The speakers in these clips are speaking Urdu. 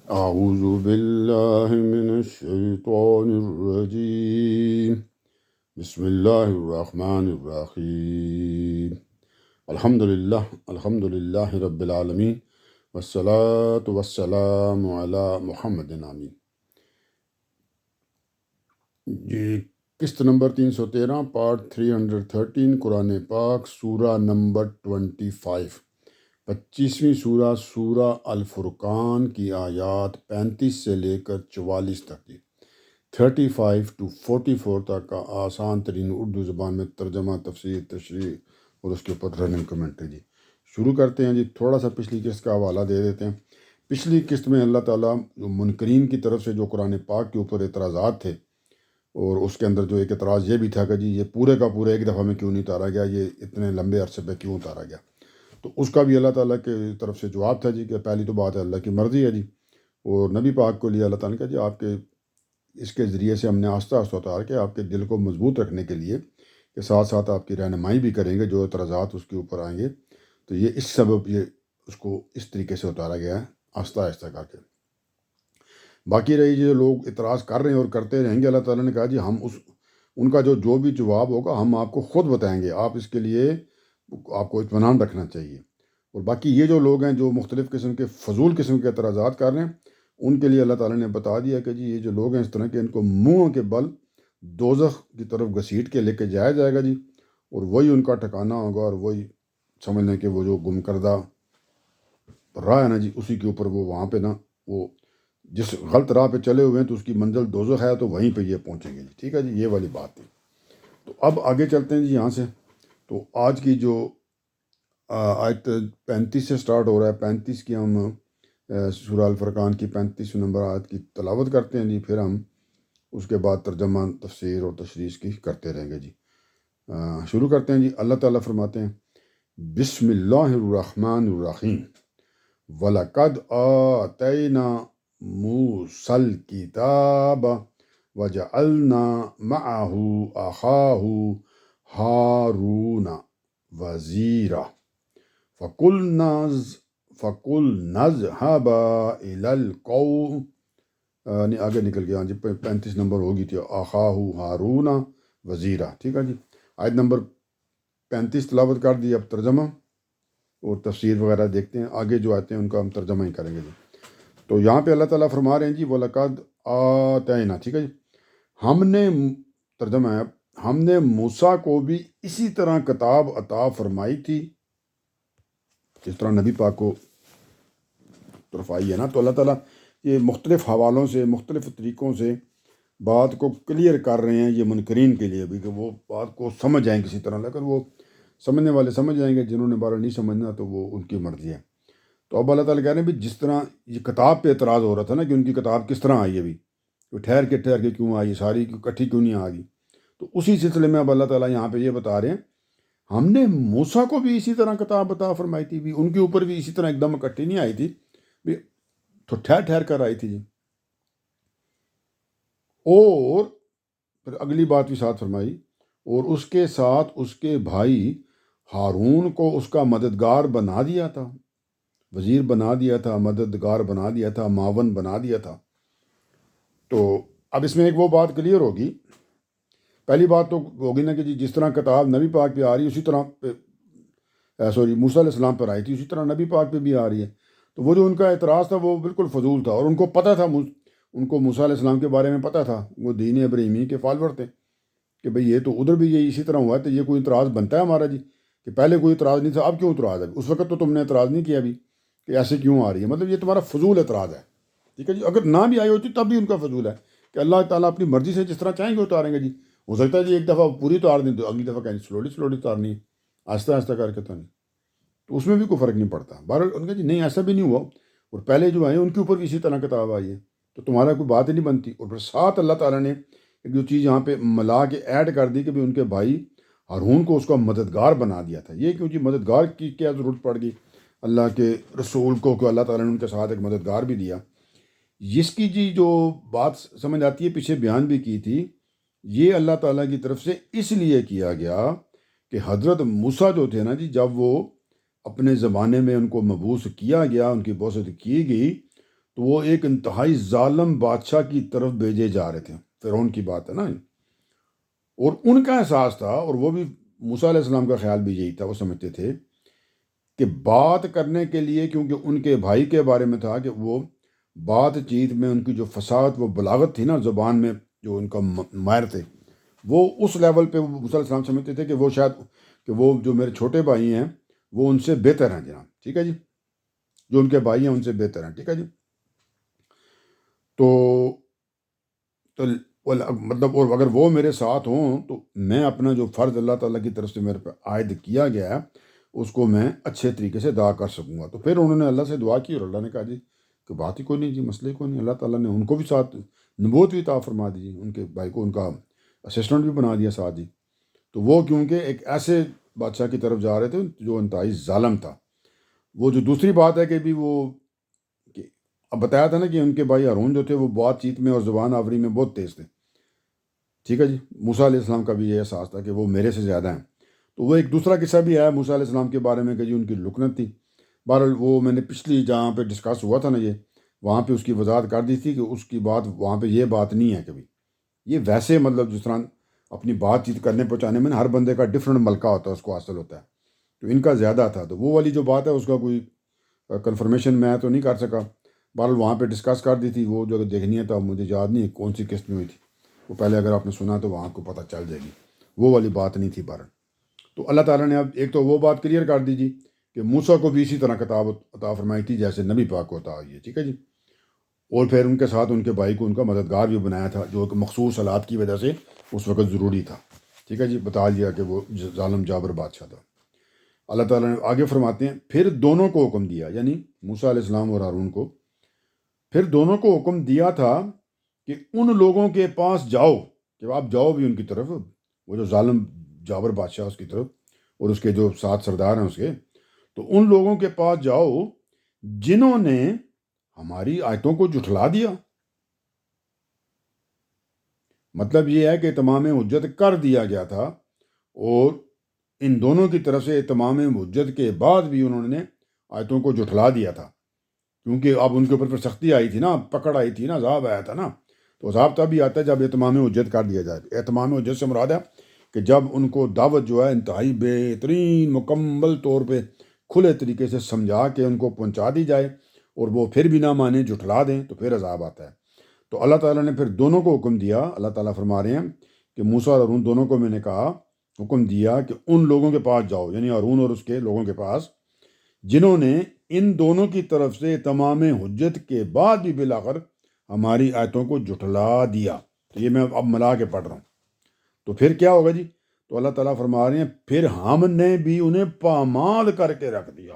أعوذ بالله من الشيطان الرجيم بسم الله الرحمن الرحيم الحمد لله رب العالمين والصلاة والسلام على محمد آمین۔ جی، قسط نمبر 313 پارٹ 313 قرآن پاک سورہ نمبر 25، 25ویں سورہ الفرقان کی آیات 35 سے لے کر 44 تک جی، 35 to 44 تک کا آسان ترین اردو زبان میں ترجمہ، تفسیر، تشریح اور اس کے اوپر رننگ کمنٹری جی۔ شروع کرتے ہیں جی، تھوڑا سا پچھلی قسط کا حوالہ دے دیتے ہیں۔ پچھلی قسط میں اللہ تعالیٰ جو منکرین کی طرف سے جو قرآن پاک کے اوپر اعتراضات تھے، اور اس کے اندر جو ایک اعتراض یہ بھی تھا کہ جی یہ پورے کا پورا ایک دفعہ میں کیوں نہیں اتارا گیا، یہ اتنے لمبے عرصے پہ کیوں اتارا گیا، تو اس کا بھی اللہ تعالیٰ کے طرف سے جواب تھا جی کہ پہلی تو بات ہے اللہ کی مرضی ہے جی، اور نبی پاک کو لیے اللہ تعالیٰ نے کہا جی آپ کے اس کے ذریعے سے ہم نے آہستہ آہستہ اتار کے آپ کے دل کو مضبوط رکھنے کے لیے کہ ساتھ ساتھ آپ کی رہنمائی بھی کریں گے، جو اعتراضات اس کے اوپر آئیں گے، تو یہ اس سبب یہ اس کو اس طریقے سے اتارا گیا ہے آہستہ آہستہ کر کے۔ باقی رہی جو لوگ اعتراض کر رہے ہیں اور کرتے رہیں گے، اللہ تعالیٰ نے کہا جی ہم ان کا جو بھی جواب ہوگا ہم آپ کو خود بتائیں گے، آپ اس کے لیے آپ کو اطمینان رکھنا چاہیے۔ اور باقی یہ جو لوگ ہیں جو مختلف قسم کے فضول قسم کے اعتراضات کر رہے ہیں، ان کے لیے اللہ تعالیٰ نے بتا دیا کہ جی یہ جو لوگ ہیں اس طرح کے، ان کو منہ کے بل دوزخ کی طرف گھسیٹ کے لے کے جایا جائے گا جی، اور وہی ان کا ٹھکانہ ہوگا، اور وہی سمجھ لیں کہ وہ جو گم کردہ راہ ہے نا جی، اسی کے اوپر وہ وہاں پہ نا، وہ جس غلط راہ پہ چلے ہوئے ہیں تو اس کی منزل دوزخ ہے، تو وہیں پہ یہ پہنچیں گے جی۔ ٹھیک ہے جی، یہ والی بات تھی۔ تو اب آگے چلتے ہیں جی یہاں سے۔ تو آج کی جو آیت 35 سے سٹارٹ ہو رہا ہے، 35 کی ہم سورہ الفرقان کی 35 نمبر آیت کی تلاوت کرتے ہیں جی، پھر ہم اس کے بعد ترجمہ، تفسیر اور تشریح کی کرتے رہیں گے جی۔ شروع کرتے ہیں جی۔ اللہ تعالیٰ فرماتے ہیں بسم اللہ الرحمن الرحیم وَلَقَدْ آتَيْنَا مُوسَى الْكِتَابَ وَجَعَلْنَا مَعَهُ أَخَاهُ هَارُونَ وَزِيرًا فَقُلْنَا اذْهَبَا إِلَى الْقَوْمِ، نہیں آگے نکل گیا جی، 35 نمبر ہوگی تھی، أَخَاهُ هَارُونَ وَزِيرًا۔ ٹھیک ہے جی، آیت نمبر 35 تلاوت کر دی، اب ترجمہ اور تفسیر وغیرہ دیکھتے ہیں، آگے جو آتے ہیں ان کا ہم ترجمہ ہی کریں گے جی۔ تو یہاں پہ اللہ تعالیٰ فرما رہے ہیں جی وَلَقَدْ آتَيْنَا، ٹھیک ہے جی، ہم نے، ترجمہ ہے، ہم نے موسیٰ کو بھی اسی طرح کتاب عطا فرمائی تھی جس طرح نبی پاک کو طرف آئی ہے نا۔ تو اللہ تعالیٰ یہ مختلف حوالوں سے، مختلف طریقوں سے بات کو کلیئر کر رہے ہیں یہ منکرین کے لیے بھی، کہ وہ بات کو سمجھ جائیں کسی طرح، لیکن وہ سمجھنے والے سمجھ جائیں گے، جنہوں نے بارہ نہیں سمجھنا تو وہ ان کی مرضی ہے۔ تو اب اللہ تعالیٰ کہہ رہے ہیں بھی جس طرح یہ کتاب پہ اعتراض ہو رہا تھا نا کہ ان کی کتاب کس طرح آئی ہے، بھی وہ ٹھہر کے کیوں آئی، ساری اکٹھی کیوں نہیں آ گئی، تو اسی سلسلے میں اب اللہ تعالیٰ یہاں پہ یہ بتا رہے ہیں ہم نے موسیٰ کو بھی اسی طرح کتاب عطا فرمائی تھی، بھی ان کے اوپر بھی اسی طرح ایک دم اکٹھی نہیں آئی تھی، بھی تو ٹھہر کر آئی تھی جی۔ اور پھر اگلی بات بھی ساتھ فرمائی، اور اس کے ساتھ اس کے بھائی ہارون کو اس کا مددگار بنا دیا تھا، وزیر بنا دیا تھا، مددگار بنا دیا تھا، معاون بنا دیا تھا۔ تو اب اس میں ایک وہ بات کلیئر ہوگی، پہلی بات تو ہوگی نا کہ جی جس طرح کتاب نبی پاک پہ آ رہی ہے اسی طرح موسیٰ علیہ السلام پر آئی تھی، اسی طرح نبی پاک پہ بھی آ رہی ہے۔ تو وہ جو ان کا اعتراض تھا وہ بالکل فضول تھا، اور ان کو پتہ تھا، ان کو موسیٰ علیہ السلام کے بارے میں پتہ تھا، وہ دین ابراہیمی کے فالوور تھے، کہ بھئی یہ تو ادھر بھی یہ اسی طرح ہوا ہے، تو یہ کوئی اعتراض بنتا ہے ہمارا جی، کہ پہلے کوئی اعتراض نہیں تھا، اب کیوں اعتراض ہے؟ اس وقت تو تم نے اعتراض نہیں کیا بھی کہ ایسے کیوں آ رہی ہے، مطلب یہ تمہارا فضول اعتراض ہے۔ ٹھیک ہے جی، اگر نہ بھی آئی ہوتی تب بھی ان کا فضول ہے کہ اللہ تعالیٰ اپنی مرضی سے جس طرح چاہیں گے اتاریں گے جی۔ ہو سکتا ہے جی ایک دفعہ پوری اتار دیں تو اگلی دفعہ کہیں سلولی اتارنی ہے، آہستہ آہستہ کر کے تو نہیں، تو اس میں بھی کوئی فرق نہیں پڑتا۔ بہرحال ان کا جی نہیں ایسا بھی نہیں ہوا، اور پہلے جو آئے ان کے اوپر بھی اسی طرح کتاب آئی ہے، تو تمہارا کوئی بات ہی نہیں بنتی۔ اور پھر ساتھ اللہ تعالیٰ نے ایک جو چیز یہاں پہ ملا کے ایڈ کر دی کہ بھی ان کے بھائی ہارون کو اس کا مددگار بنا دیا تھا۔ یہ کیوں جی، مددگار کی کیا ضرورت پڑ گئی اللہ کے رسول کو، کہ اللہ تعالیٰ نے ان کے ساتھ ایک مددگار بھی دیا؟ جس کی جی جو بات سمجھ آتی ہے، پیچھے بیان بھی کی تھی، یہ اللہ تعالیٰ کی طرف سے اس لیے کیا گیا کہ حضرت موسیٰ جو تھے نا جی، جب وہ اپنے زمانے میں ان کو مبعوث کیا گیا، ان کی بعثت کی گئی، تو وہ ایک انتہائی ظالم بادشاہ کی طرف بھیجے جا رہے تھے، فرعون کی بات ہے نا، اور ان کا احساس تھا، اور وہ بھی موسیٰ علیہ السلام کا خیال بھی یہی تھا، وہ سمجھتے تھے کہ بات کرنے کے لیے، کیونکہ ان کے بھائی کے بارے میں تھا کہ وہ بات چیت میں ان کی جو فصاحت، وہ بلاغت تھی نا زبان میں، جو ان کا ماہر تھے، وہ اس لیول پہ وہ موسیٰ علیہ السلام سمجھتے تھے کہ وہ شاید کہ وہ جو میرے چھوٹے بھائی ہیں وہ ان سے بہتر ہیں جناب، ٹھیک ہے جی، جو ان کے بھائی ہیں ان سے بہتر ہیں، ٹھیک ہے جی۔ تو تو مطلب، اور اگر وہ میرے ساتھ ہوں تو میں اپنا جو فرض اللہ تعالیٰ کی طرف سے میرے پہ عائد کیا گیا ہے اس کو میں اچھے طریقے سے ادا کر سکوں گا۔ تو پھر انہوں نے اللہ سے دعا کی، اور اللہ نے کہا جی کہ بات ہی کوئی نہیں جی، مسئلے کوئی نہیں۔ اللہ تعالیٰ نے ان کو بھی ساتھ نبوت بھی عطا فرما دی جی، ان کے بھائی کو ان کا اسسٹنٹ بھی بنا دیا ساتھ جی۔ تو وہ کیونکہ ایک ایسے بادشاہ کی طرف جا رہے تھے جو انتہائی ظالم تھا۔ وہ جو دوسری بات ہے کہ بھی وہ کہ اب بتایا تھا نا کہ ان کے بھائی ہارون جو تھے وہ بات چیت میں اور زبان آوری میں بہت تیز تھے، ٹھیک ہے جی۔ موسیٰ علیہ السلام کا بھی یہ احساس تھا کہ وہ میرے سے زیادہ ہیں۔ تو وہ ایک دوسرا قصہ بھی آیا موسیٰ علیہ السلام کے بارے میں کہ جی ان کی لکنت تھی۔ بہرحال وہ میں نے پچھلی جہاں پہ ڈسکس ہوا تھا نا یہ، وہاں پہ اس کی وضاحت کر دی تھی کہ اس کی بات وہاں پہ یہ بات نہیں ہے کبھی، یہ ویسے مطلب جس طرح اپنی بات چیت کرنے پہنچانے میں ہر بندے کا ڈفرینٹ ملکہ ہوتا ہے، اس کو حاصل ہوتا ہے، تو ان کا زیادہ تھا۔ تو وہ والی جو بات ہے اس کا کوئی کنفرمیشن میں تو نہیں کر سکا، بہرحال وہاں پہ ڈسکس کر دی تھی۔ وہ جو دیکھنی ہے تو مجھے یاد نہیں ہے کون سی قسط میں ہوئی تھی، وہ پہلے اگر آپ نے سنا تو وہاں کو پتہ چل جائے گی، وہ والی بات نہیں تھی بہرحال۔ تو اللہ تعالیٰ نے اب ایک تو وہ بات کلیئر کر دی جی کہ موسیٰ کو بھی اسی طرح کتاب عطا فرمائی تھی جیسے نبی پاک کو عطا ہوئی ہے، ٹھیک ہے جی۔ اور پھر ان کے ساتھ ان کے بھائی کو ان کا مددگار بھی بنایا تھا، جو ایک مخصوص حالات کی وجہ سے اس وقت ضروری تھا، ٹھیک ہے جی، بتا دیا کہ وہ ظالم جابر بادشاہ تھا۔ اللہ تعالیٰ نے آگے فرماتے ہیں پھر دونوں کو حکم دیا، یعنی موسیٰ علیہ السلام اور ہارون کو، پھر دونوں کو حکم دیا تھا کہ ان لوگوں کے پاس جاؤ، کہ آپ جاؤ بھی ان کی طرف، وہ جو ظالم جابر بادشاہ اس کی طرف، اور اس کے جو 7 سردار ہیں اس کے، تو ان لوگوں کے پاس جاؤ جنہوں نے ہماری آیتوں کو جھٹلا دیا۔ مطلب یہ ہے کہ تمام حجت کر دیا گیا تھا، اور ان دونوں کی طرف سے تمام حجت کے بعد بھی انہوں نے آیتوں کو جھٹلا دیا تھا، کیونکہ اب ان کے اوپر سختی آئی تھی نا، پکڑ آئی تھی نا، عذاب آیا تھا نا۔ تو عذاب تب بھی آتا ہے جب اہتمام حجت کر دیا جائے۔ اہتمام حجت سے مراد ہے کہ جب ان کو دعوت جو ہے انتہائی بہترین مکمل طور پہ کھلے طریقے سے سمجھا کے ان کو پہنچا دی جائے، اور وہ پھر بھی نہ مانیں، جھٹلا دیں، تو پھر عذاب آتا ہے۔ تو اللہ تعالیٰ نے پھر دونوں کو حکم دیا، اللہ تعالیٰ فرما رہے ہیں کہ موسیٰ اور ہارون دونوں کو میں نے کہا، حکم دیا کہ ان لوگوں کے پاس جاؤ، یعنی ہارون اور اس کے لوگوں کے پاس، جنہوں نے ان دونوں کی طرف سے تمام حجت کے بعد بھی بالآخر ہماری آیتوں کو جھٹلا دیا۔ تو یہ میں اب ملا کے پڑھ رہا ہوں، تو پھر کیا ہوگا جی؟ تو اللہ تعالیٰ فرما رہے ہیں پھر ہم نے بھی انہیں پامال کر کے رکھ دیا،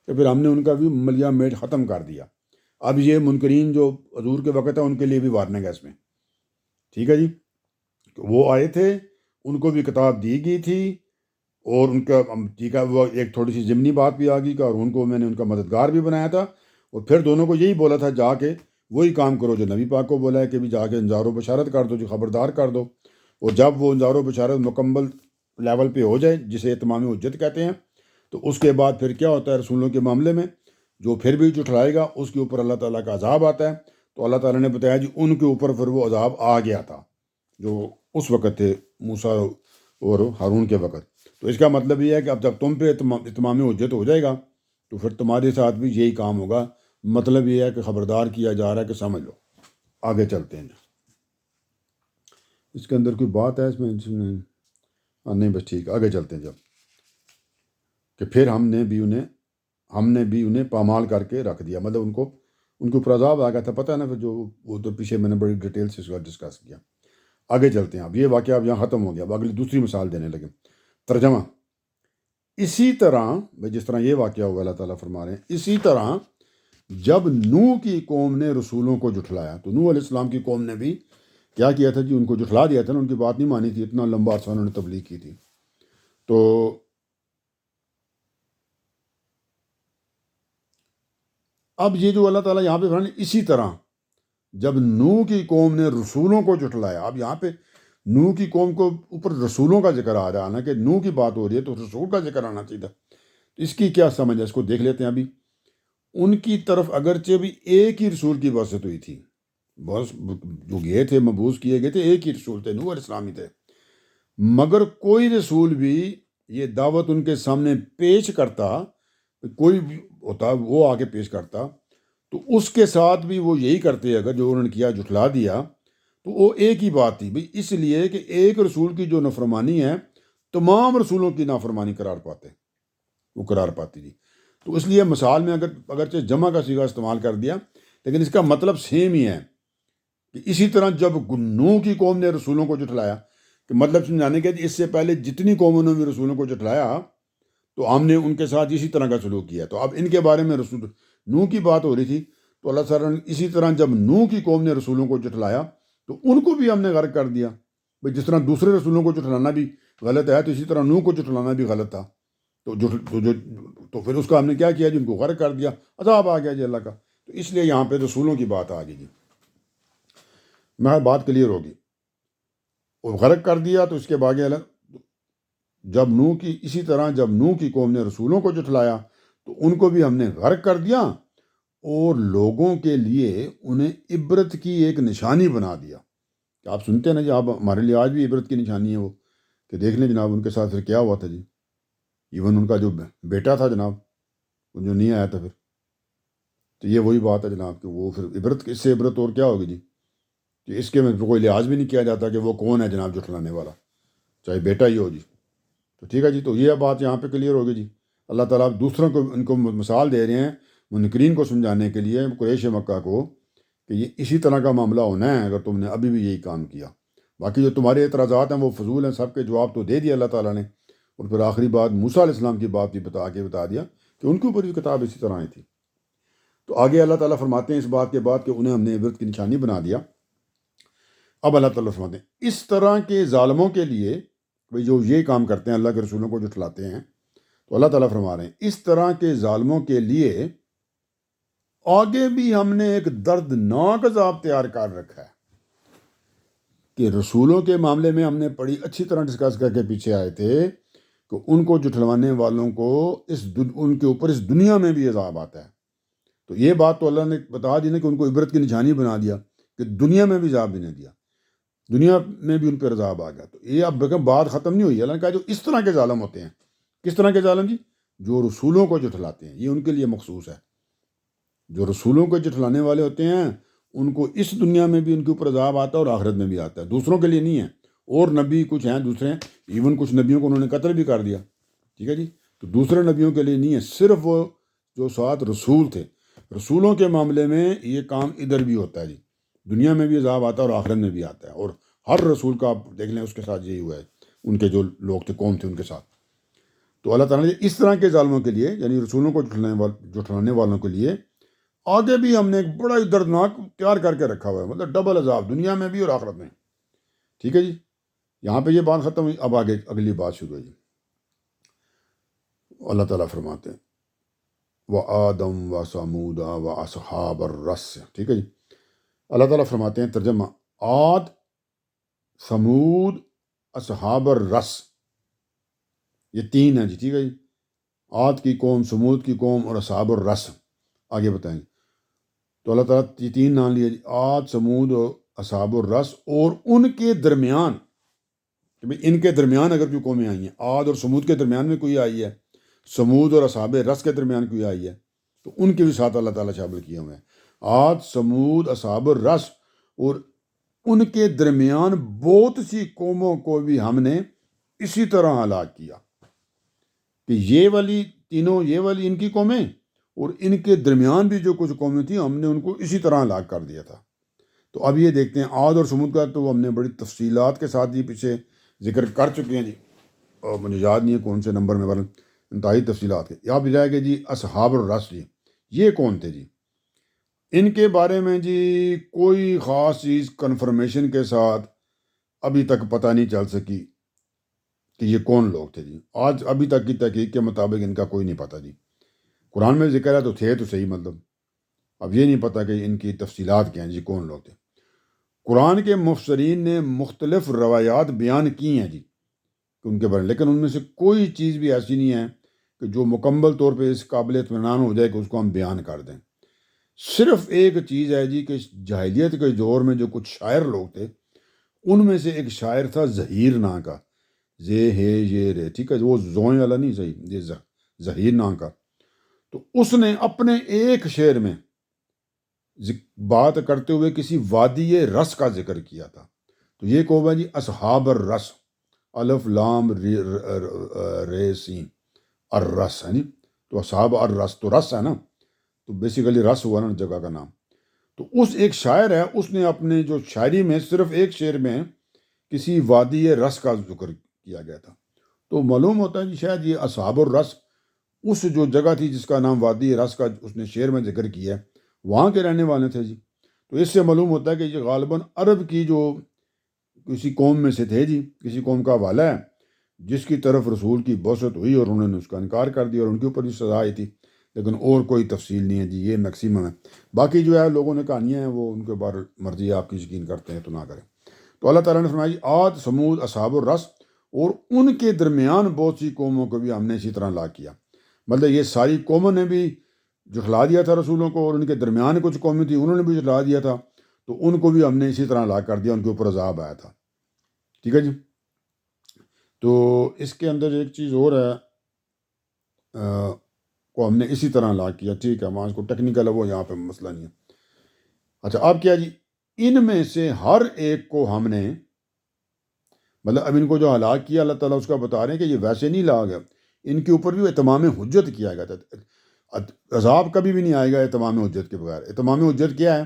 کہ پھر ہم نے ان کا بھی ملیا میٹ ختم کر دیا۔ اب یہ منکرین جو حضور کے وقت ہے ان کے لیے بھی وارننگ ہے اس میں، ٹھیک ہے جی۔ وہ آئے تھے، ان کو بھی کتاب دی گئی تھی، اور ان کا ٹھیک ہے، وہ ایک تھوڑی سی ضمنی بات بھی آ گئی کہ اور ان کو میں نے ان کا مددگار بھی بنایا تھا، اور پھر دونوں کو یہی بولا تھا جا کے وہی کام کرو جو نبی پاک کو بولا ہے کہ بھی جا کے انذار و بشارت کر دو جی، خبردار کر دو۔ اور جب وہ انذار و بشارت مکمل لیول پہ ہو جائے، جسے تمام حجت کہتے ہیں، تو اس کے بعد پھر کیا ہوتا ہے رسولوں کے معاملے میں؟ جو پھر بھی جھٹلائے گا اس کے اوپر اللہ تعالیٰ کا عذاب آتا ہے۔ تو اللہ تعالیٰ نے بتایا جی ان کے اوپر پھر وہ عذاب آ گیا تھا جو اس وقت تھے موسیٰ اور ہارون کے وقت۔ تو اس کا مطلب یہ ہے کہ اب جب تم پہ اتمام حجت ہو جائے گا تو پھر تمہارے ساتھ بھی یہی کام ہوگا۔ مطلب یہ ہے کہ خبردار کیا جا رہا ہے کہ سمجھ لو۔ آگے چلتے ہیں، اس کے اندر کوئی بات ہے اس میں؟ نہیں بس ٹھیک، آگے چلتے ہیں جب کہ پھر ہم نے بھی انہیں پامال کر کے رکھ دیا، مطلب ان کے اوپر عذاب آ گیا تھا، پتہ ہے نا، پھر جو وہ تو پیچھے میں نے بڑی ڈیٹیل سے اس کا ڈسکس کیا۔ آگے چلتے ہیں، اب یہ واقعہ اب یہاں ختم ہو گیا، اب اگلی دوسری مثال دینے لگے۔ ترجمہ: اسی طرح جس طرح یہ واقعہ ہوا، اللہ تعالیٰ فرما رہے ہیں اسی طرح جب نوح کی قوم نے رسولوں کو جھٹلایا، تو نوح علیہ السلام کی قوم نے بھی کیا کیا تھا جی؟ ان کو جھٹلا دیا تھا نا، ان کی بات نہیں مانی تھی، اتنا لمبا عرصہ انہوں نے تبلیغ کی تھی۔ تو اب یہ جو اللہ تعالیٰ یہاں پہ فرمایا اسی طرح جب نوح کی قوم نے رسولوں کو جھٹلایا، اب یہاں پہ نوح کی قوم کو اوپر رسولوں کا ذکر آ رہا ہے نا، کہ نوح کی بات ہو رہی ہے تو رسول کا ذکر آنا چاہیے تھا۔ اس کی کیا سمجھ ہے، اس کو دیکھ لیتے ہیں ابھی۔ ان کی طرف اگرچہ بھی ایک ہی رسول کی بعثت ہوئی تھی، بس جو گئے تھے مبعوث کیے گئے تھے ایک ہی رسول تھے، نوح علیہ السلام ہی تھے، مگر کوئی رسول بھی یہ دعوت ان کے سامنے پیش کرتا، کوئی بھی ہوتا وہ آگے پیش کرتا، تو اس کے ساتھ بھی وہ یہی کرتے، اگر جو انہوں نے کیا جھٹلا دیا، تو وہ ایک ہی بات تھی بھئی، اس لیے کہ ایک رسول کی جو نافرمانی ہے تمام رسولوں کی نافرمانی قرار پاتے، وہ قرار پاتی تھی۔ تو اس لیے مثال میں اگرچہ جمع کا صیغہ استعمال کر دیا، لیکن اس کا مطلب سیم ہی ہے کہ اسی طرح جب نوح کی قوم نے رسولوں کو جھٹلایا، کہ مطلب سمجھانے کے اس سے پہلے جتنی قوموں نے بھی رسولوں کو جھٹلایا تو ہم نے ان کے ساتھ اسی طرح کا سلوک کیا، تو اب ان کے بارے میں رسول نوح کی بات ہو رہی تھی، تو اللہ تعالیٰ نے اسی طرح جب نوح کی قوم نے رسولوں کو جھٹلایا تو ان کو بھی ہم نے غرق کر دیا بھئی، جس طرح دوسرے رسولوں کو جھٹلانا بھی غلط ہے تو اسی طرح نوح کو جھٹلانا بھی غلط تھا، تو پھر اس کا ہم نے کیا کیا جی، ان کو غرق کر دیا، عذاب آ گیا جی اللہ کا۔ تو اس لیے یہاں پہ رسولوں کی بات آ گئی جی، میں بات کلیئر ہوگی، اور غرق کر دیا تو اس کے بعد جب نوح کی اسی طرح جب نوح کی قوم نے رسولوں کو جھٹلایا تو ان کو بھی ہم نے غرق کر دیا، اور لوگوں کے لیے انہیں عبرت کی ایک نشانی بنا دیا۔ کہ آپ سنتے ہیں نا جی، آپ ہمارے لیے آج بھی عبرت کی نشانی ہے وہ، کہ دیکھ لیں جناب ان کے ساتھ پھر کیا ہوا تھا جی، ایون ان کا جو بیٹا تھا جناب وہ جو نہیں آیا تھا پھر، تو یہ وہی بات ہے جناب کہ وہ پھر عبرت، اس سے عبرت اور کیا ہوگی جی، کہ اس کے میں کوئی لحاظ بھی نہیں کیا جاتا کہ وہ کون ہے جناب جھٹلانے والا، چاہے بیٹا ہی ہو جی۔ تو ٹھیک ہے جی، تو یہ بات یہاں پہ کلیئر ہوگی جی۔ اللہ تعالیٰ دوسروں کو ان کو مثال دے رہے ہیں منکرین کو سمجھانے کے لیے، قریش مکہ کو، کہ یہ اسی طرح کا معاملہ ہونا ہے اگر تم نے ابھی بھی یہی کام کیا۔ باقی جو تمہارے اعتراضات ہیں وہ فضول ہیں، سب کے جواب تو دے دیا اللہ تعالیٰ نے، اور پھر آخری بات موسیٰ علیہ السلام کی بات بھی بتا دیا کہ ان کے اوپر بھی کتاب اسی طرح آئی تھی۔ تو آگے اللہ تعالیٰ فرماتے ہیں اس بات کے بعد کہ انہیں ہم نے عبرت کی نشانی بنا دیا۔ اب اللہ تعالیٰ فرماتے ہیں اس طرح کے ظالموں کے لیے، بھئی جو یہ کام کرتے ہیں اللہ کے رسولوں کو جھٹلاتے ہیں، تو اللہ تعالیٰ فرما رہے ہیں اس طرح کے ظالموں کے لیے آگے بھی ہم نے ایک دردناک عذاب تیار کر رکھا ہے۔ کہ رسولوں کے معاملے میں ہم نے بڑی اچھی طرح ڈسکس کر کے پیچھے آئے تھے کہ ان کو جھٹلوانے والوں کو ان کے اوپر اس دنیا میں بھی عذاب آتا ہے۔ تو یہ بات تو اللہ نے بتا دی نا کہ ان کو عبرت کی نشانی بنا دیا، کہ دنیا میں بھی عذاب بھی نہیں دیا، دنیا میں بھی ان پہ عذاب آ گیا۔ تو یہ اب بات ختم نہیں ہوئی، اللہ نے کہا جو اس طرح کے ظالم ہوتے ہیں۔ کس طرح کے ظالم جی؟ جو رسولوں کو جھٹلاتے ہیں، یہ ان کے لیے مخصوص ہے۔ جو رسولوں کو جھٹلانے والے ہوتے ہیں ان کو اس دنیا میں بھی ان کے اوپر عذاب آتا ہے اور آخرت میں بھی آتا ہے، دوسروں کے لیے نہیں ہے۔ اور نبی کچھ ہیں دوسرے، ایون کچھ نبیوں کو انہوں نے قتل بھی کر دیا، ٹھیک ہے جی، تو دوسرے نبیوں کے لیے نہیں ہے، صرف وہ جو ساتھ رسول تھے، رسولوں کے معاملے میں یہ کام ادھر بھی ہوتا ہے جی، دنیا میں بھی عذاب آتا ہے اور آخرت میں بھی آتا ہے۔ اور ہر رسول کا آپ دیکھ لیں اس کے ساتھ یہی ہوا ہے، ان کے جو لوگ تھے، قوم تھے، ان کے ساتھ۔ تو اللہ تعالیٰ نے اس طرح کے ظالموں کے لیے، یعنی رسولوں کو جھٹلانے والوں کے لیے آگے بھی ہم نے ایک بڑا ہی دردناک تیار کر کے رکھا ہوا ہے، مطلب ڈبل عذاب دنیا میں بھی اور آخرت میں، ٹھیک ہے جی۔ یہاں پہ یہ بات ختم ہوئی، اب آگے اگلی بات شروع ہے جی۔ اللہ تعالیٰ فرماتے ہیں وَآدَمَ وَثَمُودَ وَأَصْحَابَ الرَّسِّ، ٹھیک ہے جی۔ اللہ تعالیٰ فرماتے ہیں ترجمہ، عاد، ثمود، اصحاب الرس، یہ تین ہیں جی، ٹھیک ہے جی۔ عاد کی قوم، ثمود کی قوم اور اصحاب الرس، آگے بتائیں۔ تو اللہ تعالیٰ یہ تین نام لیے جی، عاد، ثمود اور اصحاب الرس، اور ان کے درمیان، کہ بھئی ان کے درمیان اگر کوئی قومیں آئی ہیں، عاد اور ثمود کے درمیان میں کوئی آئی ہے، ثمود اور اصحاب رس کے درمیان کوئی آئی ہے، تو ان کے بھی ساتھ اللہ تعالیٰ شامل کیے ہوئے ہیں۔ عاد، ثمود، اصحاب الرس، اور ان کے درمیان بہت سی قوموں کو بھی ہم نے اسی طرح ہلاک کیا، کہ یہ والی تینوں، یہ والی ان کی قومیں، اور ان کے درمیان بھی جو کچھ قومیں تھیں ہم نے ان کو اسی طرح ہلاک کر دیا تھا۔ تو اب یہ دیکھتے ہیں عاد اور ثمود کا، تو ہم نے بڑی تفصیلات کے ساتھ جی پیچھے ذکر کر چکے ہیں جی، اور مجھے یاد نہیں ہے کون سے نمبر میں، ورنہ انتہائی تفصیلات کے۔ یہاں بھی جائے گا جی اصحاب الرس، جی یہ کون تھے جی؟ ان کے بارے میں جی کوئی خاص چیز کنفرمیشن کے ساتھ ابھی تک پتہ نہیں چل سکی کہ یہ کون لوگ تھے جی۔ آج ابھی تک کی تحقیق کے مطابق ان کا کوئی نہیں پتہ جی۔ قرآن میں ذکر ہے تو تھے تو صحیح، مطلب اب یہ نہیں پتہ کہ ان کی تفصیلات کیا ہیں جی، کون لوگ تھے۔ قرآن کے مفسرین نے مختلف روایات بیان کی ہیں جی ان کے بارے میں، لیکن ان میں سے کوئی چیز بھی ایسی نہیں ہے کہ جو مکمل طور پہ اس قابل اطمینان ہو جائے کہ اس کو ہم بیان کر دیں۔ صرف ایک چیز ہے جی کہ جاہلیت کے دور میں جو کچھ شاعر لوگ تھے، ان میں سے ایک شاعر تھا زہیر نام کا، زے ہے یہ رے، ٹھیک ہے، وہ زوئیں والا نہیں، صحیح، یہ زہیر نام کا۔ تو اس نے اپنے ایک شعر میں بات کرتے ہوئے کسی وادی رس کا ذکر کیا تھا۔ تو یہ کہو جی اصحاب الرس، الف لام رے سین، الرس ہے نا، تو اصحاب الرس تو رس ہے نا، تو بیسیکلی رس ہوا نا جگہ کا نام۔ تو اس ایک شاعر ہے، اس نے اپنے جو شاعری میں صرف ایک شعر میں کسی وادی رس کا ذکر کیا گیا تھا۔ تو معلوم ہوتا ہے جی شاید یہ اصحاب الرس اس جو جگہ تھی جس کا نام وادی رس کا اس نے شعر میں ذکر کیا ہے، وہاں کے رہنے والے تھے جی۔ تو اس سے معلوم ہوتا ہے کہ یہ غالباً عرب کی جو کسی قوم میں سے تھے جی، کسی قوم کا حوالہ ہے جس کی طرف رسول کی بعثت ہوئی اور انہوں نے اس کا انکار کر دیا اور ان کے اوپر بھی سزا آئی تھی، لیکن اور کوئی تفصیل نہیں ہے جی، یہ میکسیمم ہے۔ باقی جو ہے لوگوں نے کہانیاں ہیں وہ ان کے بارے مرضی ہے، آپ کی یقین کرتے ہیں تو نہ کریں۔ تو اللہ تعالیٰ نے فرمایا جی عاد، سمود، اصحاب الرس، اور ان کے درمیان بہت سی قوموں کو بھی ہم نے اسی طرح ہلاک کیا۔ مطلب یہ ساری قوموں نے بھی جھٹلا دیا تھا رسولوں کو، اور ان کے درمیان کچھ قومیں تھیں انہوں نے بھی جھٹلا دیا تھا، تو ان کو بھی ہم نے اسی طرح ہلاک کر دیا، ان کے اوپر عذاب آیا تھا۔ ٹھیک ہے جی۔ تو اس کے اندر ایک چیز اور ہے کو ہم نے اسی طرح ہلاک کیا، ٹھیک ہے، وہاں اس کو ٹیکنیکل ہے وہ، یہاں پہ مسئلہ نہیں ہے۔ اچھا اب کیا جی، ان میں سے ہر ایک کو ہم نے، مطلب اب ان کو جو ہلاک کیا اللہ تعالیٰ اس کا بتا رہے ہیں کہ یہ ویسے نہیں لا گیا، ان کے اوپر بھی اتمام حجت کیا گیا تھا۔ عذاب کبھی بھی نہیں آئے گا اتمام حجت کے بغیر۔ اتمام حجت کیا ہے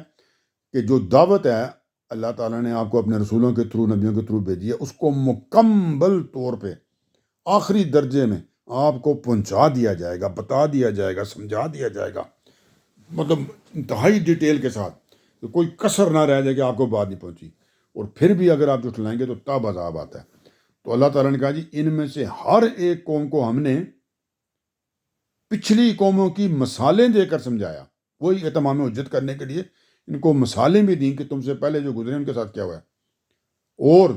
کہ جو دعوت ہے اللہ تعالیٰ نے آپ کو اپنے رسولوں کے تھرو، نبیوں کے تھرو بھیجی ہے، اس کو مکمل طور پہ آخری درجے میں آپ کو پہنچا دیا جائے گا، بتا دیا جائے گا، سمجھا دیا جائے گا، مطلب انتہائی ڈیٹیل کے ساتھ، کہ کوئی کسر نہ رہ جائے کہ آپ کو بات نہیں پہنچی، اور پھر بھی اگر آپ جھٹلائیں گے تو تب عذاب آتا ہے۔ تو اللہ تعالیٰ نے کہا جی ان میں سے ہر ایک قوم کو ہم نے پچھلی قوموں کی مثالیں دے کر سمجھایا، وہی اتمام حجت کرنے کے لیے ان کو مثالیں بھی دیں کہ تم سے پہلے جو گزرے ان کے ساتھ کیا ہوا ہے، اور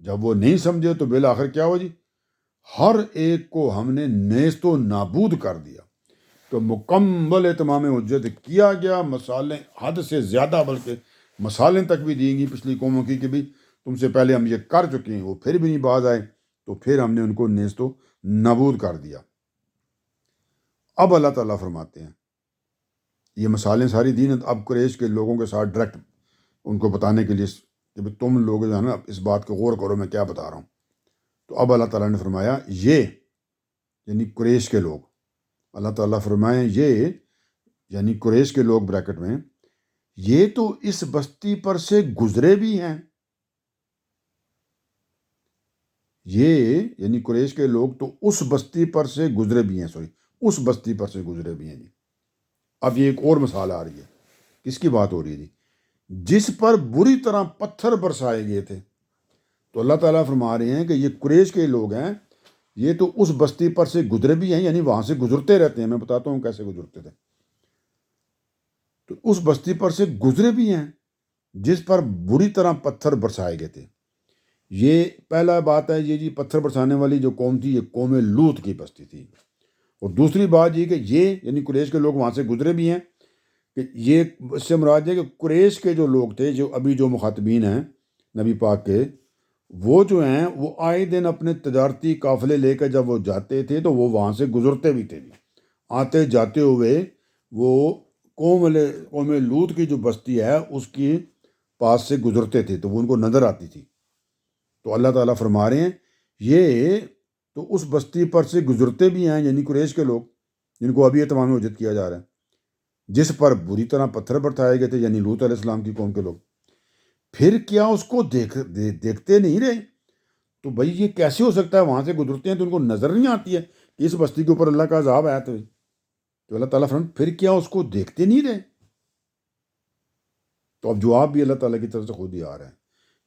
جب وہ نہیں سمجھے تو بالآخر کیا ہوا جی، ہر ایک کو ہم نے نیست و نابود کر دیا۔ تو مکمل اتمام حجت کیا گیا، مثالیں حد سے زیادہ، بلکہ مثالیں تک بھی دیں گی پچھلی قوموں کی کہ بھی تم سے پہلے ہم یہ کر چکے ہیں، وہ پھر بھی نہیں باز آئے، تو پھر ہم نے ان کو نیست و نابود کر دیا۔ اب اللہ تعالیٰ فرماتے ہیں یہ مثالیں ساری دین اب قریش کے لوگوں کے ساتھ ڈائریکٹ ان کو بتانے کے لیے کہ بھی تم لوگ جو ہے نا اس بات کو غور کرو میں کیا بتا رہا ہوں۔ تو اب اللہ تعالیٰ نے فرمایا یہ یعنی قریش کے لوگ، اللہ تعالیٰ فرمائیں یہ یعنی قریش کے لوگ بریکٹ میں، یہ تو اس بستی پر سے گزرے بھی ہیں، یہ یعنی قریش کے لوگ تو اس بستی پر سے گزرے بھی ہیں، اس بستی پر سے گزرے بھی ہیں جی۔ اب یہ ایک اور مثال آ رہی ہے، کس کی بات ہو رہی ہے جی، جس پر بری طرح پتھر برسائے گئے تھے۔ تو اللہ تعالیٰ فرما رہے ہیں کہ یہ قریش کے لوگ ہیں، یہ تو اس بستی پر سے گزرے بھی ہیں، یعنی وہاں سے گزرتے رہتے ہیں، میں بتاتا ہوں کیسے گزرتے تھے۔ تو اس بستی پر سے گزرے بھی ہیں جس پر بری طرح پتھر برسائے گئے تھے۔ یہ پہلا بات ہے یہ جی، پتھر برسانے والی جو قوم تھی یہ قوم لوط کی بستی تھی، اور دوسری بات یہ کہ یہ یعنی قریش کے لوگ وہاں سے گزرے بھی ہیں، کہ یہ اس سے مراد ہے کہ قریش کے جو لوگ تھے، جو ابھی جو مخاطبین ہیں نبی پاک کے، وہ جو ہیں وہ آئے دن اپنے تجارتی قافلے لے کر جب وہ جاتے تھے تو وہ وہاں سے گزرتے بھی تھے، آتے جاتے ہوئے وہ قوم لوط کی جو بستی ہے اس کی پاس سے گزرتے تھے، تو وہ ان کو نظر آتی تھی۔ تو اللہ تعالیٰ فرما رہے ہیں یہ تو اس بستی پر سے گزرتے بھی ہیں، یعنی قریش کے لوگ جن کو ابھی اتمام حجت کیا جا رہا ہے، جس پر بری طرح پتھر برسائے گئے تھے، یعنی لوط علیہ السلام کی قوم کے لوگ، پھر کیا اس کو دیکھتے نہیں رہے؟ تو بھائی یہ کیسے ہو سکتا ہے، وہاں سے گزرتے ہیں تو ان کو نظر نہیں آتی ہے کہ اس بستی کے اوپر اللہ کا عذاب آیا؟ تو اللہ تعالیٰ فرماتے پھر کیا اس کو دیکھتے نہیں رہے؟ تو اب جواب بھی اللہ تعالیٰ کی طرف سے خود ہی آ رہا ہے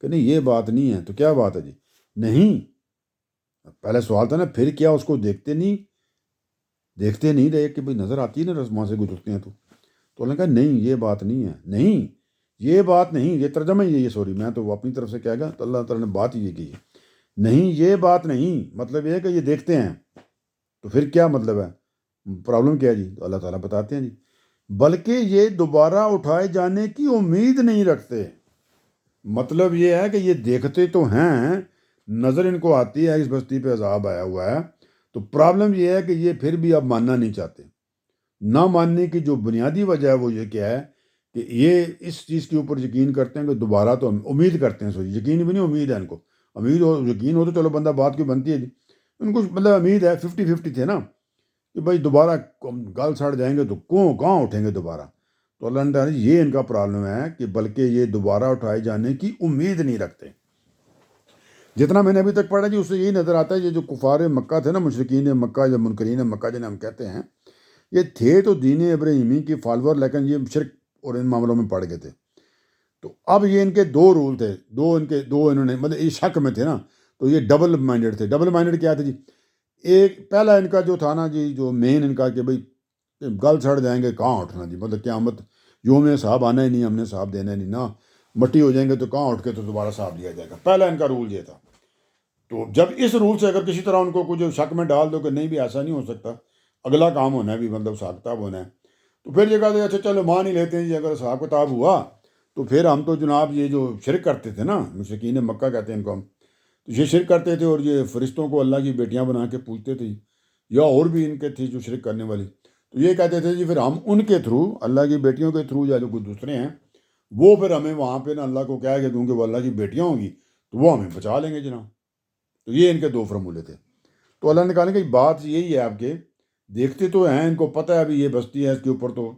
کہ نہیں یہ بات نہیں ہے۔ تو کیا بات ہے جی؟ نہیں، پہلے سوال تھا نا پھر کیا اس کو دیکھتے نہیں رہے کہ بھائی نظر آتی ہے نا وہاں سے گزرتے ہیں تو اللہ نے کہا نہیں یہ بات نہیں ہے، نہیں یہ بات نہیں، یہ ترجمہ ہی ہے، سوری میں تو وہ اپنی طرف سے کہے گا، تو اللہ تعالیٰ نے بات ہی یہ کی ہے، نہیں یہ بات نہیں، مطلب یہ ہے کہ یہ دیکھتے ہیں۔ تو پھر کیا مطلب ہے، پرابلم کیا ہے جی؟ تو اللہ تعالیٰ بتاتے ہیں جی بلکہ یہ دوبارہ اٹھائے جانے کی امید نہیں رکھتے۔ مطلب یہ ہے کہ یہ دیکھتے تو ہیں، نظر ان کو آتی ہے اس بستی پہ عذاب آیا ہوا ہے، تو پرابلم یہ ہے کہ یہ پھر بھی اب ماننا نہیں چاہتے۔ نہ ماننے کی جو بنیادی وجہ ہے وہ یہ کیا ہے کہ یہ اس چیز کے اوپر یقین کرتے ہیں کہ دوبارہ، تو امید کرتے ہیں، سوری یقین بھی نہیں، امید ہے ان کو۔ امید ہو، یقین ہو تو چلو بندہ بات کی بنتی ہے جی، ان کو مطلب امید ہے، 50-50 تھے نا کہ بھائی دوبارہ گال سڑ جائیں گے تو کہاں اٹھیں گے دوبارہ۔ تو اللہ تعالیٰ یہ ان کا پرابلم ہے کہ بلکہ یہ دوبارہ اٹھائے جانے کی امید نہیں رکھتے۔ جتنا میں نے ابھی تک پڑھا جی اس سے یہی نظر آتا ہے یہ جو کفار مکہ تھے نا، مشرکین مکہ یا منکرین مکہ جنہیں ہم کہتے ہیں، یہ تھے تو دین ابراہیمی کی فالوور، لیکن یہ شرک اور ان معاملوں میں پڑ گئے تھے۔ تو اب یہ ان کے دو رول تھے، دو انہوں نے مطلب یہ شک میں تھے نا، تو یہ ڈبل مائنڈڈ تھے۔ ڈبل مائنڈڈ کیا تھے جی؟ ایک پہلا ان کا جو تھا نا جی، جو مین ان کا کہ بھائی گل سڑ جائیں گے کہاں اٹھنا جی، مطلب قیامت یوم حساب آنا ہی نہیں، ہم نے حساب دینا ہی نہیں نا، مٹی ہو جائیں گے تو کہاں اٹھ کے تو دوبارہ حساب دیا جائے گا۔ پہلا ان کا رول یہ تھا۔ تو جب اس رول سے اگر کسی طرح ان کو کچھ شک میں ڈال دو کہ نہیں بھی ایسا نہیں ہو سکتا، اگلا کام ہونا ہے بھی، مطلب حساب کتاب ہونا ہے، تو پھر یہ کہتے ہیں اچھا چلو مان ہی لیتے ہیں جی، اگر حساب کتاب ہوا تو پھر ہم تو جناب یہ جو شرک کرتے تھے نا، مشرکین مکہ کہتے ہیں ان کو ہم، تو یہ شرک کرتے تھے اور یہ فرشتوں کو اللہ کی بیٹیاں بنا کے پوجتے تھے، یا اور بھی ان کے تھی جو شرک کرنے والی، تو یہ کہتے تھے جی پھر ہم ان کے تھرو، اللہ کی بیٹیوں کے تھرو، یا جو کوئی دوسرے ہیں وہ پھر ہمیں وہاں پہ نا اللہ کو کہہ کے دوں کہ وہ اللہ کی بیٹیاں ہوں گی تو وہ ہمیں بچا لیں گے جناب۔ تو یہ ان کے دو فرمولے تھے۔ تو اللہ نے کہا کہ بات یہی ہے آپ کے، دیکھتے تو ہیں، ان کو پتہ ہے ابھی یہ بستی ہے اس کے اوپر تو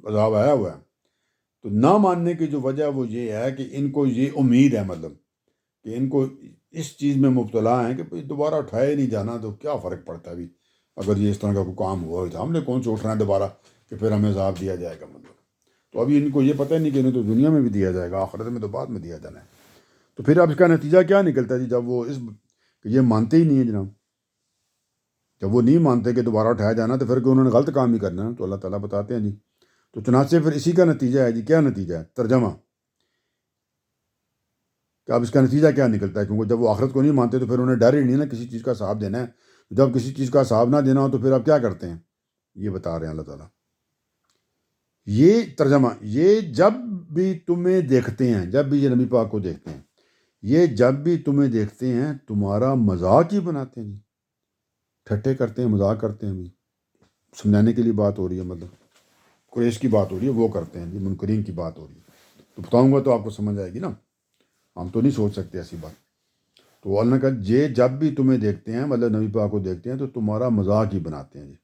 عذاب آیا ہوا ہے، تو نہ ماننے کی جو وجہ وہ یہ ہے کہ ان کو یہ امید ہے، مطلب کہ ان کو اس چیز میں مبتلا ہیں کہ دوبارہ اٹھائے نہیں جانا تو کیا فرق پڑتا ہے ابھی، اگر یہ اس طرح کا کوئی کام ہوا تھا، ہم نے کون سے اٹھنا ہے دوبارہ کہ پھر ہمیں عذاب دیا جائے گا، مطلب تو ابھی ان کو یہ پتہ نہیں کہ انہیں تو دنیا میں بھی دیا جائے گا، آخرت میں تو بعد میں دیا جانا ہے۔ تو پھر اب اس کا نتیجہ کیا نکلتا ہے جی؟ جب وہ کہ یہ مانتے ہی نہیں ہیں جناب، جب وہ نہیں مانتے کہ دوبارہ اٹھایا جانا تو پھر کہ انہوں نے غلط کام ہی کرنا ہے، تو اللہ تعالیٰ بتاتے ہیں جی، تو چنانچہ پھر اسی کا نتیجہ ہے جی۔ کیا نتیجہ ہے؟ ترجمہ کہ اب اس کا نتیجہ کیا نکلتا ہے، کیونکہ جب وہ آخرت کو نہیں مانتے تو پھر انہیں ڈر ہی نہیں نا کسی چیز کا حساب دینا ہے، جب کسی چیز کا حساب نہ دینا ہو تو پھر آپ کیا کرتے ہیں، یہ بتا رہے ہیں اللہ تعالیٰ۔ یہ ترجمہ، یہ جب بھی تمہیں دیکھتے ہیں، جب بھی یہ نبی پاک کو دیکھتے ہیں، یہ جب بھی تمہیں دیکھتے ہیں تمہارا مذاق ہی بناتے ہیں جی، ٹھٹے کرتے ہیں، مذاق کرتے ہیں، بھی سمجھانے کے لیے بات ہو رہی ہے، مطلب قریش کی بات ہو رہی ہے، وہ کرتے ہیں جی، منکرین کی بات ہو رہی ہے، تو بتاؤں گا تو آپ کو سمجھ آئے گی نا، ہم تو نہیں سوچ سکتے ایسی بات۔ تو اللہ نے کہا یہ جب بھی تمہیں دیکھتے ہیں، مطلب نبی پاک کو دیکھتے ہیں، تو تمہارا مذاق ہی بناتے ہیں جی۔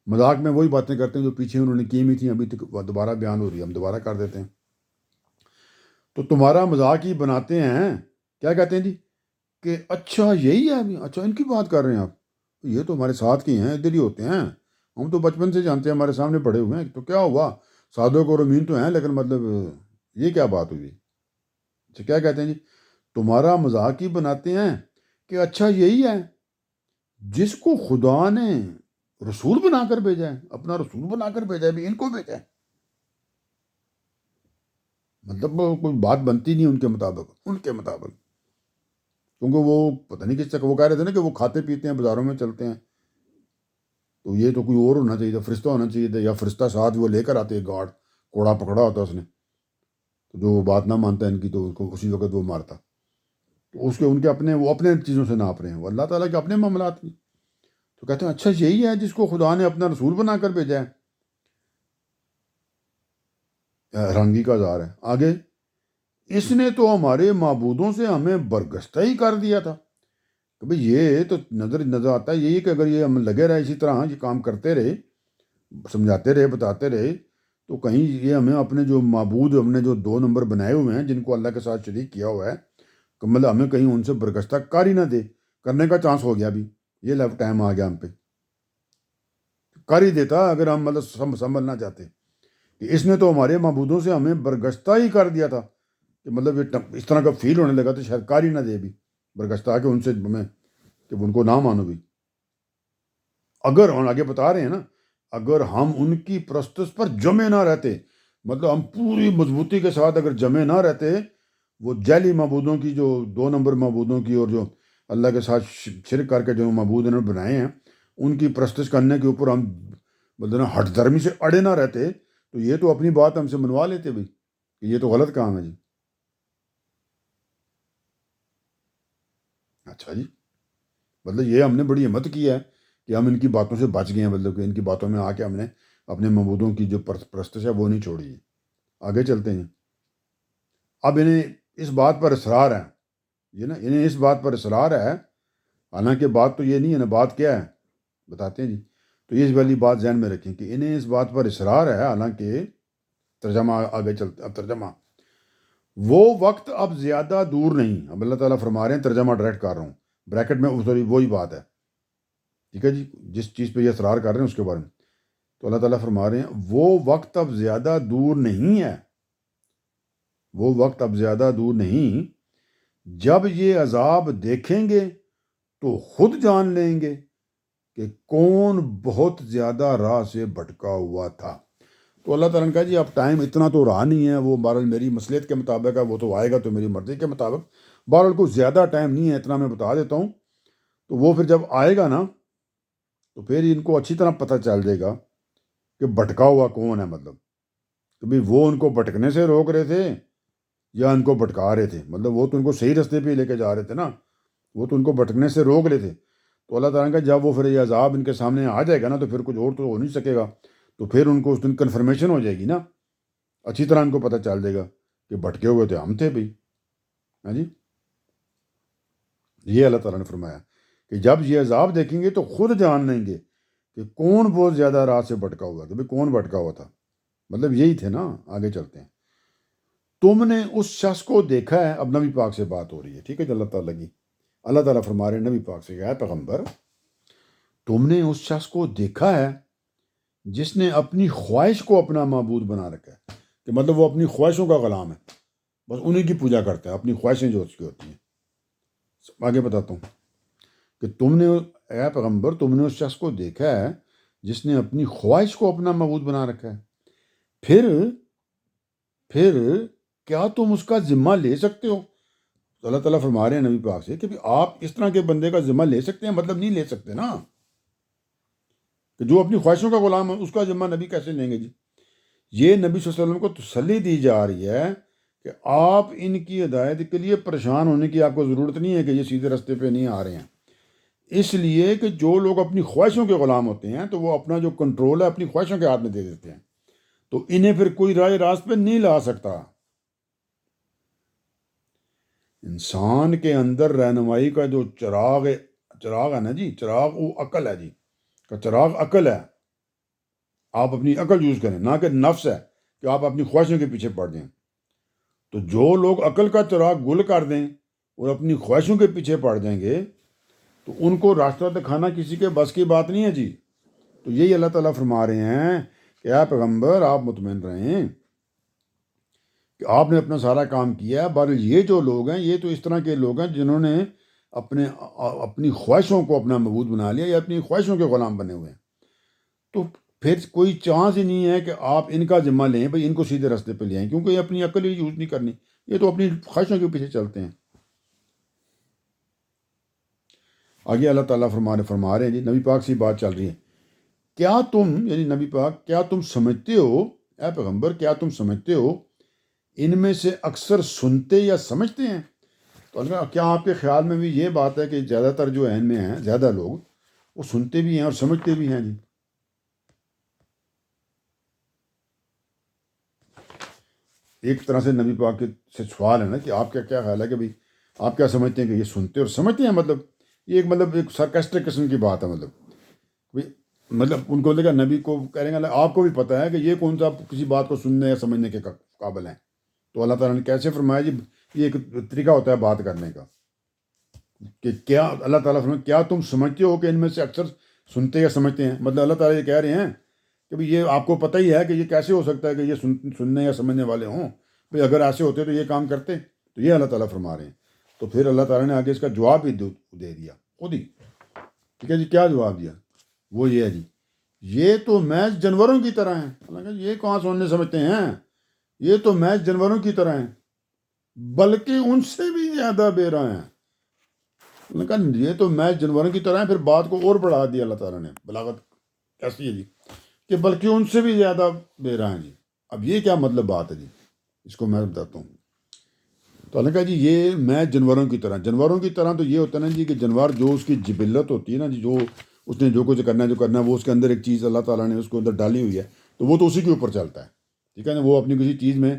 مذاق میں وہی باتیں کرتے ہیں جو پیچھے انہوں نے کی ہوئی تھیں، ابھی تک دوبارہ بیان ہو رہی ہے، ہم دوبارہ کر دیتے ہیں۔ تو تمہارا مذاق ہی بناتے ہیں، کیا کہتے ہیں جی کہ اچھا یہی ہے ابھی، اچھا ان کی بات کر رہے ہیں آپ، یہ تو ہمارے ساتھ کی ہیں، ادھر ہی ہوتے ہیں، ہم تو بچپن سے جانتے ہیں، ہمارے سامنے پڑے ہوئے ہیں، تو کیا ہوا، صادق اور امین تو ہیں، لیکن مطلب یہ کیا بات ہوئی؟ اچھا کیا کہتے ہیں جی، تمہارا مذاق ہی بناتے ہیں کہ اچھا یہی ہے جس کو خدا نے رسول بنا کر بھیجا ہے، اپنا رسول بنا کر بھیجا ہے، بھی ان کو بھیجا ہے، مطلب کوئی بات بنتی نہیں ان کے مطابق، کیونکہ وہ پتہ نہیں کس تک، وہ کہہ رہے تھے نا کہ وہ کھاتے پیتے ہیں، بازاروں میں چلتے ہیں، تو یہ تو کوئی اور ہونا چاہیے تھا، فرشتہ ہونا چاہیے تھا، یا فرشتہ ساتھ وہ لے کر آتے، گارڈ کوڑا پکڑا ہوتا اس نے، تو جو وہ بات نہ مانتا ان کی تو اس کو اسی وقت وہ مارتا، تو اس کے ان کے اپنے، وہ اپنے چیزوں سے ناپ رہے ہیں، وہ اللہ تعالیٰ کے اپنے معاملات کی، تو کہتے ہیں اچھا یہی ہے جس کو خدا نے اپنا رسول بنا کر بھیجا ہے۔ حیرانگی کا اظہار ہے آگے، اس نے تو ہمارے معبودوں سے ہمیں برگشتہ ہی کر دیا تھا، کہ بھئی یہ تو نظر آتا ہے یہی کہ اگر یہ ہم لگے رہے اسی طرح یہ کام کرتے رہے، سمجھاتے رہے، بتاتے رہے، تو کہیں یہ ہمیں اپنے جو معبود، ہم نے جو 2 نمبر بنائے ہوئے ہیں جن کو اللہ کے ساتھ شریک کیا ہوا ہے، کہ مطلب ہمیں کہیں ان سے برگشتہ کر ہی نہ دے، کرنے کا چانس ہو گیا، بھی یہ لائف ٹائم آ گیا ہم پہ، کر ہی دیتا اگر ہم مطلب سنبھل نہ جاتے، کہ اس نے تو ہمارے معبودوں سے ہمیں برگشتہ ہی کر دیا تھا، کہ مطلب یہ اس طرح کا فیل ہونے لگا تو شاید کر ہی نہ دے، بھی برگشتہ کہ ان سے ہمیں، کہ ان کو نہ مانو بھی، اگر ہم آگے بتا رہے ہیں نا، اگر ہم ان کی پرستش پر جمے نہ رہتے، مطلب ہم پوری مضبوطی کے ساتھ اگر جمے نہ رہتے، وہ جعلی معبودوں کی، جو 2 نمبر معبودوں کی، اور جو اللہ کے ساتھ شرک کر کے جو معبود انہوں نے بنائے ہیں، ان کی پرستش کرنے کے اوپر ہم مطلب نا ہٹ دھرمی سے اڑے نہ رہتے تو یہ تو اپنی بات ہم سے منوا لیتے بھائی کہ یہ تو غلط کام ہے جی. اچھا جی، مطلب یہ ہم نے بڑی ہمت کی ہے کہ ہم ان کی باتوں سے بچ گئے ہیں، مطلب کہ ان کی باتوں میں آ کے ہم نے اپنے معبودوں کی جو پرستش ہے وہ نہیں چھوڑی ہے. آگے چلتے ہیں. اب انہیں اس بات پر اصرار ہے، یہ نا انہیں اس بات پر اصرار ہے، حالانکہ بات تو یہ نہیں ہے نا، بات کیا ہے بتاتے ہیں جی. تو یہ والی بات ذہن میں رکھیں کہ انہیں اس بات پر اصرار ہے، حالانکہ ترجمہ آگے چلتے. اب ترجمہ، وہ وقت اب زیادہ دور نہیں. اب اللہ تعالیٰ فرما رہے ہیں، ترجمہ ڈائریکٹ کر رہا ہوں بریکٹ میں، سوری وہی بات ہے، ٹھیک ہے جی، جس چیز پہ یہ اصرار کر رہے ہیں اس کے بارے میں. تو اللہ تعالیٰ فرما رہے ہیں وہ وقت اب زیادہ دور نہیں ہے، وہ وقت اب زیادہ دور نہیں، جب یہ عذاب دیکھیں گے تو خود جان لیں گے کہ کون بہت زیادہ راہ سے بھٹکا ہوا تھا. تو اللہ تعالیٰ نے کہا جی اب ٹائم اتنا تو رہا نہیں ہے، وہ بہرحال میری مصلحت کے مطابق ہے، وہ تو آئے گا تو میری مرضی کے مطابق، بہرحال کوئی زیادہ ٹائم نہیں ہے، اتنا میں بتا دیتا ہوں. تو وہ پھر جب آئے گا نا تو پھر ان کو اچھی طرح پتہ چل جائے گا کہ بھٹکا ہوا کون ہے، مطلب کہ بھائی وہ ان کو بھٹکنے سے روک رہے تھے یا ان کو بھٹکا رہے تھے. مطلب وہ تو ان کو صحیح رستے پہ لے کے جا رہے تھے نا، وہ تو ان کو بھٹکنے سے روک رہے تھے. تو اللہ تعالیٰ کا جب وہ پھر یہ عذاب ان کے سامنے آ جائے گا نا تو پھر کچھ اور تو ہو نہیں سکے گا. تو پھر ان کو اس دن کنفرمیشن ہو جائے گی نا، اچھی طرح ان کو پتہ چل جائے گا کہ بھٹکے ہوئے تھے ہم تھے بھائی. ہاں جی، یہ اللہ تعالیٰ نے فرمایا کہ جب یہ عذاب دیکھیں گے تو خود جان لیں گے کہ کون بہت زیادہ راہ سے بھٹکا ہوا تھا. بھائی کون بھٹکا ہوا تھا، مطلب یہی تھے نا. آگے چلتے ہیں. تم نے اس شخص کو دیکھا ہے، اب نبی پاک سے بات ہو رہی ہے، ٹھیک ہے. اللہ تعالیٰ کی، اللہ تعالیٰ فرما رہے ہیں نبی پاک سے، کہ پیغمبر تم نے اس شخص کو دیکھا ہے جس نے اپنی خواہش کو اپنا معبود بنا رکھا ہے، کہ مطلب وہ اپنی خواہشوں کا غلام ہے، بس انہیں کی پوجا کرتا ہے، اپنی خواہشیں جو اس کی ہوتی ہیں. آگے بتاتا ہوں کہ تم نے، اے پیغمبر تم نے اس شخص کو دیکھا ہے جس نے اپنی خواہش کو اپنا معبود بنا رکھا ہے، پھر کیا تم اس کا ذمہ لے سکتے ہو؟ تو اللہ تعالیٰ فرما رہے ہیں نبی پاک سے کہ آپ اس طرح کے بندے کا ذمہ لے سکتے ہیں؟ مطلب نہیں لے سکتے نا، کہ جو اپنی خواہشوں کا غلام ہے اس کا ذمہ نبی کیسے لیں گے جی. یہ نبی صلی اللہ علیہ وسلم کو تسلی دی جا رہی ہے کہ آپ ان کی ہدایت کے لیے پریشان ہونے کی آپ کو ضرورت نہیں ہے کہ یہ سیدھے راستے پہ نہیں آ رہے ہیں. اس لیے کہ جو لوگ اپنی خواہشوں کے غلام ہوتے ہیں تو وہ اپنا جو کنٹرول ہے اپنی خواہشوں کے ہاتھ میں دے دیتے ہیں، تو انہیں پھر کوئی راہ راست پہ نہیں لا سکتا. انسان کے اندر رہنمائی کا جو چراغ ہے نا جی، چراغ وہ عقل ہے جی، کا چراغ عقل ہے. آپ اپنی عقل یوز کریں، نہ کہ نفس ہے کہ آپ اپنی خواہشوں کے پیچھے پڑ جائیں. تو جو لوگ عقل کا چراغ گل کر دیں اور اپنی خواہشوں کے پیچھے پڑ جائیں گے تو ان کو راستہ دکھانا کسی کے بس کی بات نہیں ہے جی. تو یہی اللہ تعالیٰ فرما رہے ہیں کہ اے پیغمبر آپ مطمئن رہیں کہ آپ نے اپنا سارا کام کیا ہے. بہرحال یہ جو لوگ ہیں یہ تو اس طرح کے لوگ ہیں جنہوں نے اپنی خواہشوں کو اپنا معبود بنا لیا یا اپنی خواہشوں کے غلام بنے ہوئے ہیں. تو پھر کوئی چانس ہی نہیں ہے کہ آپ ان کا ذمہ لیں، بھائی ان کو سیدھے راستے پہ لے آئیں، کیونکہ یہ اپنی عقل ہی یوز نہیں کرنی، یہ تو اپنی خواہشوں کے پیچھے چلتے ہیں. آگے اللہ تعالیٰ فرما رہے ہیں جی، نبی پاک سے بات چل رہی ہے. کیا تم، یعنی نبی پاک، کیا تم سمجھتے ہو، اے پیغمبر کیا تم سمجھتے ہو ان میں سے اکثر سنتے یا سمجھتے ہیں؟ تو کیا آپ کے خیال میں بھی یہ بات ہے کہ زیادہ تر جو ان میں ہیں زیادہ لوگ وہ سنتے بھی ہیں اور سمجھتے بھی ہیں جی؟ ایک طرح سے نبی پاک سے سوال ہے نا کہ آپ کا کیا خیال ہے کہ بھائی آپ کیا سمجھتے ہیں کہ یہ سنتے اور سمجھتے ہیں؟ مطلب یہ ایک سارکاسٹک قسم کی بات ہے. مطلب ان کو لے گا نبی کو کہیں گے آپ کو بھی پتہ ہے کہ یہ کون سا کسی بات کو سننے یا سمجھنے کے قابل ہیں. تو اللہ تعالیٰ نے کیسے فرمایا جی، یہ ایک طریقہ ہوتا ہے بات کرنے کا کہ کیا اللہ تعالیٰ فرمایا کیا تم سمجھتے ہو کہ ان میں سے اکثر سنتے یا سمجھتے ہیں؟ مطلب اللہ تعالیٰ یہ کہہ رہے ہیں کہ بھئی یہ آپ کو پتہ ہی ہے کہ یہ کیسے ہو سکتا ہے کہ یہ سننے یا سمجھنے والے ہوں. بھئی اگر ایسے ہوتے تو یہ کام کرتے. تو یہ اللہ تعالیٰ فرما رہے ہیں. تو پھر اللہ تعالیٰ نے آگے اس کا جواب ہی دے دیا خود ہی. ٹھیک ہے جی، کیا جواب دیا؟ وہ یہ ہے جی، یہ تو محض جانوروں کی طرح ہیں. اللہ کہا یہ کہاں سننے سمجھتے ہیں، یہ تو محض جانوروں کی طرح ہیں، بلکہ ان سے بھی زیادہ بے راہ ہیں. انہوں نے کہا یہ تو میں جانوروں کی طرح ہیں، پھر بات کو اور بڑھا دیا اللہ تعالیٰ نے، بلاغت کیسی ہے جی، کہ بلکہ ان سے بھی زیادہ بے راہ ہیں جی۔ اب یہ کیا مطلب بات ہے جی، اس کو میں بتاتا ہوں۔ تو اللہ نے کہا جی یہ میں جانوروں کی طرح، جانوروں کی طرح تو یہ ہوتا ہے نا جی کہ جانور جو اس کی جبلت ہوتی ہے نا جی، جو اس نے جو کچھ کرنا ہے وہ اس کے اندر ایک چیز اللہ تعالیٰ نے اس کو اندر ڈالی ہوئی ہے، تو وہ تو اسی کے اوپر چلتا ہے، ٹھیک ہے نا، وہ اپنی کسی چیز میں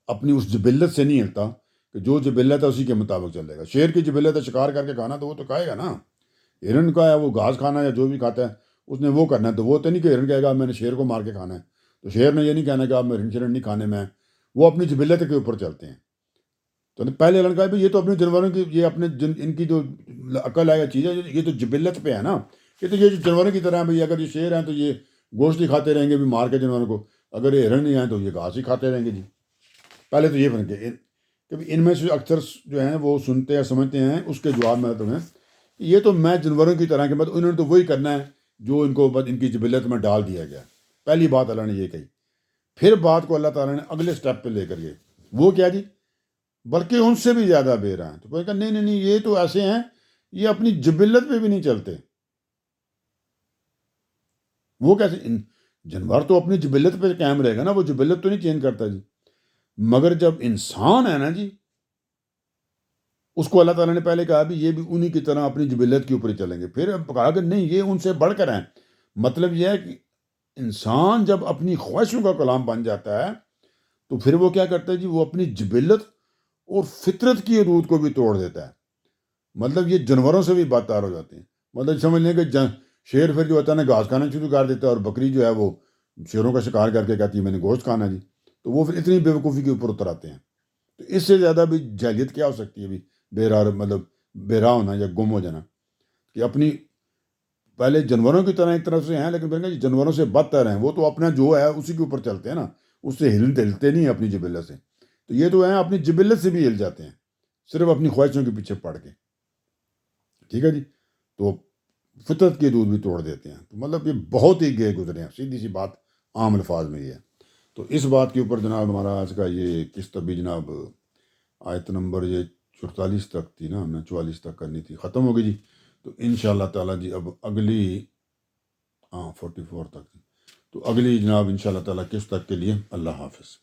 اپنی اس جبلت سے نہیں ہلتا، کہ جو جبلت ہے اسی کے مطابق چلے گا۔ شیر کی جبلت ہے شکار کر کے کھانا، تو وہ تو کھائے گا نا۔ ہرن کا ہے وہ گھاس کھانا یا جو بھی کھاتا ہے اس نے وہ کرنا ہے، تو وہ تو نہیں کہ ہرن کہے گا میں نے شیر کو مار کے کھانا ہے، تو شیر نے یہ نہیں کہنا کہ آپ میں ہرن شرن نہیں کھانے میں، وہ اپنی جبلت کے اوپر چلتے ہیں۔ تو پہلے اللہ نے کہا یہ تو اپنے جانوروں کی، یہ اپنے ان کی جو عقل ہے یا چیز ہے یہ تو جبلت پہ ہے نا، یہ تو یہ جو جانوروں کی طرح ہے بھائی، اگر یہ شیر ہیں تو یہ گوشت ہی کھاتے رہیں گے بھی مار کے جانوروں کو، اگر یہ ہرن نہیں ہیں تو یہ گھاس ہی کھاتے رہیں گے جی۔ پہلے تو یہ فرق ہے کہ ان میں سے اکثر جو ہیں وہ سنتے ہیں سمجھتے ہیں، اس کے جواب میں تمہیں یہ تو میں جانوروں کی طرح کے بعد انہوں نے تو وہی کرنا ہے جو ان کو ان کی جبلت میں ڈال دیا گیا۔ پہلی بات اللہ نے یہ کہی، پھر بات کو اللہ تعالیٰ نے اگلے سٹیپ پہ لے کر گئے، وہ کیا جی، بلکہ ان سے بھی زیادہ بے راہ ہیں۔ تو کوئی کہا نہیں نہیں نہیں، یہ تو ایسے ہیں یہ اپنی جبلت پہ بھی نہیں چلتے۔ وہ کیسے؟ جانور تو اپنی جبلت پہ قائم رہے گا نا، وہ جبلت تو نہیں چینج کرتا جی، مگر جب انسان ہے نا جی، اس کو اللہ تعالیٰ نے پہلے کہا بھی یہ بھی انہی کی طرح اپنی جبلت کے اوپر ہی چلیں گے، پھر اب کہا کہ نہیں یہ ان سے بڑھ کر ہیں۔ مطلب یہ ہے کہ انسان جب اپنی خواہشوں کا غلام بن جاتا ہے تو پھر وہ کیا کرتا ہے جی، وہ اپنی جبلت اور فطرت کی حدود کو بھی توڑ دیتا ہے۔ مطلب یہ جانوروں سے بھی بدتر ہو جاتے ہیں۔ مطلب سمجھ لیں کہ شیر پھر جو ہوتا ہے نا گھاس کھانا شروع کر دیتا ہے، اور بکری جو ہے وہ شیروں کا شکار کر کے کہتی ہے میں نے گوشت کھانا جی، تو وہ پھر اتنی بیوقوفی کے اوپر اتر آتے ہیں۔ تو اس سے زیادہ بھی جاہلیت کیا ہو سکتی ہے بھی، بے راہ مطلب بے راہ ہونا یا گم ہو جانا، کہ اپنی پہلے جانوروں کی طرح ایک طرف سے ہیں لیکن پھر جی جانوروں سے بدتر ہیں، وہ تو اپنا جو ہے اسی کے اوپر چلتے ہیں نا، اس سے ہلتے نہیں ہیں اپنی جبلت سے۔ تو یہ تو ہیں اپنی جبلت سے بھی ہل جاتے ہیں، صرف اپنی خواہشوں کے پیچھے پڑ کے، ٹھیک ہے جی، تو فطرت کی حدود بھی توڑ دیتے ہیں۔ تو مطلب یہ بہت ہی گئے گزرے ہیں، سیدھی سی بات عام الفاظ میں یہ ہے۔ تو اس بات کے اوپر جناب ہمارا آج کا یہ قسط بھی جناب آیت نمبر یہ 44 تک تھی نا، ہم نے 44 تک کرنی تھی، ختم ہو گئی جی۔ تو انشاءاللہ تعالیٰ جی اب اگلی 44 تک تھی، تو اگلی جناب انشاءاللہ تعالیٰ قسط تک کے لیے اللہ حافظ۔